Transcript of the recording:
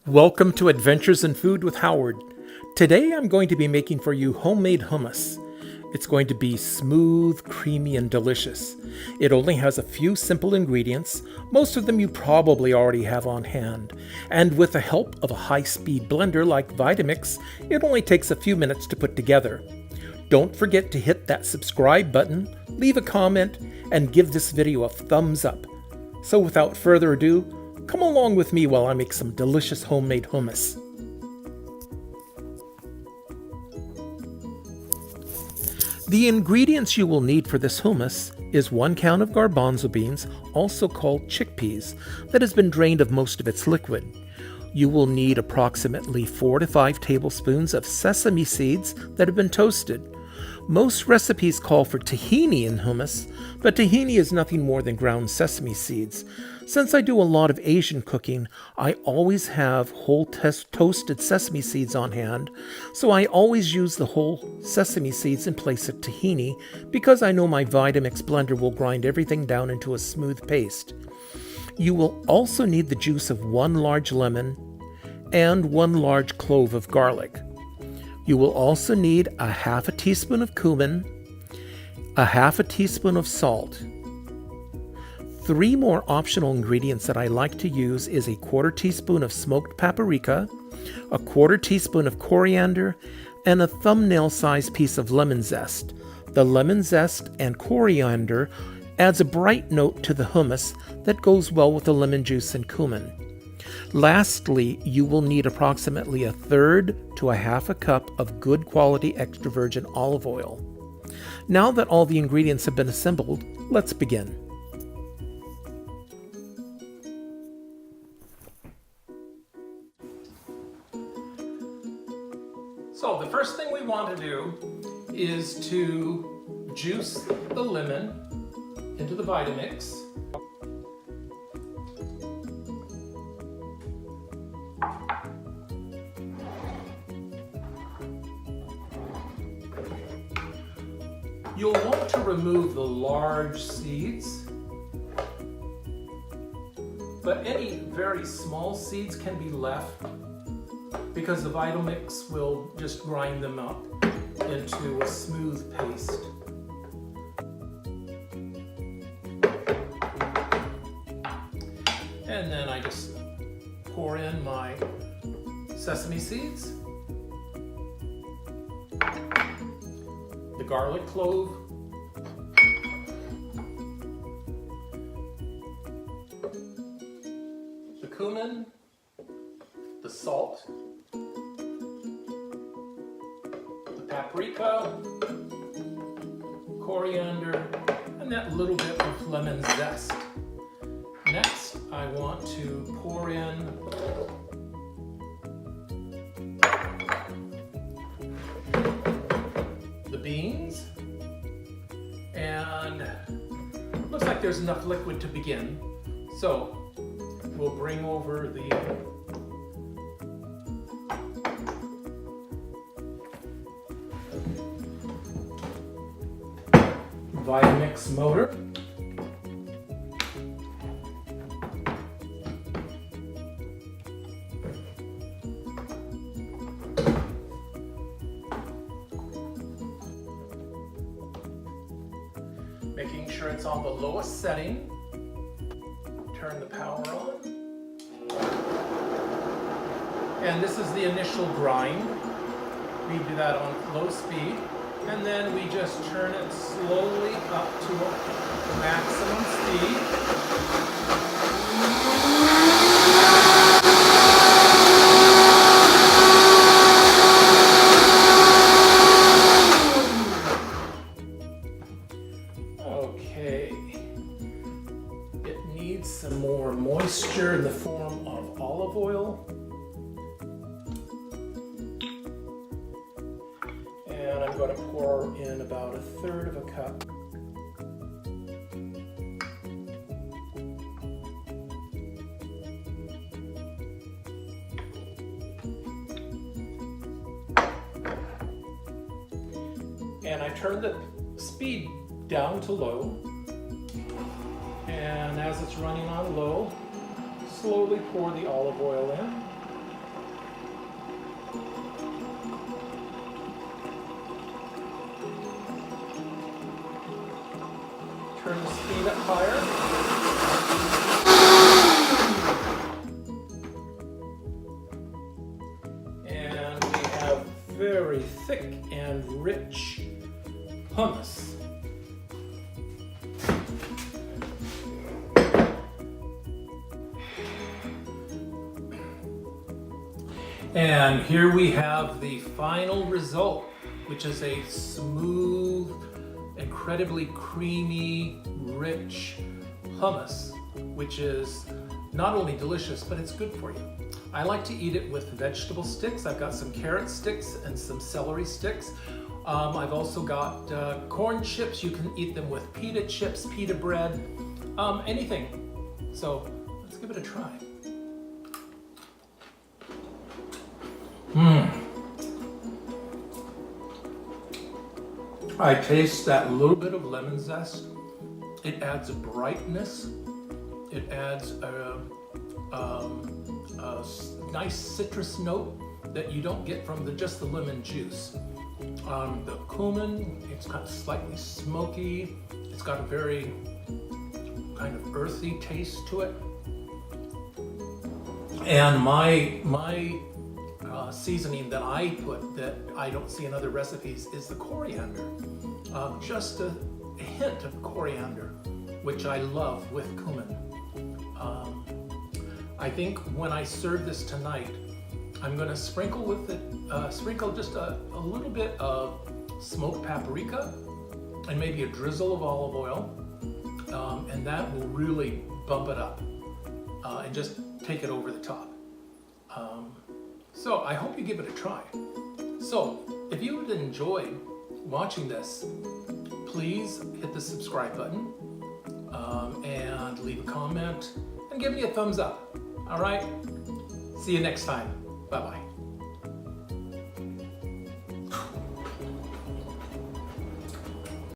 Welcome to Adventures in Food with Howard. Today I'm going to be making for you homemade hummus. It's going to be smooth, creamy, and delicious. It only has a few simple ingredients, most of them you probably already have on hand. And with the help of a high-speed blender like Vitamix, it only takes a few minutes to put together. Don't forget to hit that subscribe button, leave a comment, and give this video a thumbs up. So without further ado, come along with me while I make some delicious homemade hummus. The ingredients you will need for this hummus is 1 count of garbanzo beans, also called chickpeas, that has been drained of most of its liquid. You will need approximately 4 to 5 tablespoons of sesame seeds that have been toasted. Most recipes call for tahini in hummus, but tahini is nothing more than ground sesame seeds. Since I do a lot of Asian cooking, I always have whole toasted sesame seeds on hand, so I always use the whole sesame seeds in place of tahini because I know my Vitamix blender will grind everything down into a smooth paste. You will also need the juice of 1 large lemon and 1 large clove of garlic. You will also need a half a teaspoon of cumin, a half a teaspoon of salt. 3 more optional ingredients that I like to use is a 1/4 teaspoon of smoked paprika, a 1/4 teaspoon of coriander, and a thumbnail-sized piece of lemon zest. The lemon zest and coriander adds a bright note to the hummus that goes well with the lemon juice and cumin. Lastly, you will need approximately 1/3 to 1/2 cup of good quality extra virgin olive oil. Now that all the ingredients have been assembled, let's begin. So the first thing we want to do is to juice the lemon into the Vitamix. You'll want to remove the large seeds, but any very small seeds can be left because the Vitamix will just grind them up into a smooth paste. And then I just pour in my sesame seeds, the garlic clove, the cumin, the salt, the paprika, coriander, and that little bit of lemon zest. Next, I want to pour in the beans, and looks like there's enough liquid to begin. So we'll bring over the Vitamix motor. Making sure it's on the lowest setting. Turn the power on. And this is the initial grind. We do that on low speed. And then we just turn it slowly up to maximum speed. Okay, it needs some more moisture in the form of olive oil. And I'm going to pour in about 1/3 of a cup. And I turn the speed down to low. And as it's running on low, slowly pour the olive oil in. Turn the speed up higher. And we have very thick and rich hummus. And here we have the final result, which is a smooth, incredibly creamy, rich hummus, which is not only delicious, but it's good for you. I like to eat it with vegetable sticks. I've got some carrot sticks and some celery sticks. I've also got corn chips. You can eat them with pita chips, pita bread, anything. So let's give it a try. I taste that little bit of lemon zest. It adds a brightness. It adds a nice citrus note that you don't get from just the lemon juice. The cumin, it's got slightly smoky. It's got a very kind of earthy taste to it. And my seasoning that I put that I don't see in other recipes is the coriander. Just a hint of coriander, which I love with cumin. I think when I serve this tonight, I'm going to sprinkle with it, just a little bit of smoked paprika and maybe a drizzle of olive oil, and that will really bump it up and just take it over the top. So I hope you give it a try. So if you would enjoy watching this, please hit the subscribe button and leave a comment and give me a thumbs up. All right? See you next time. Bye-bye.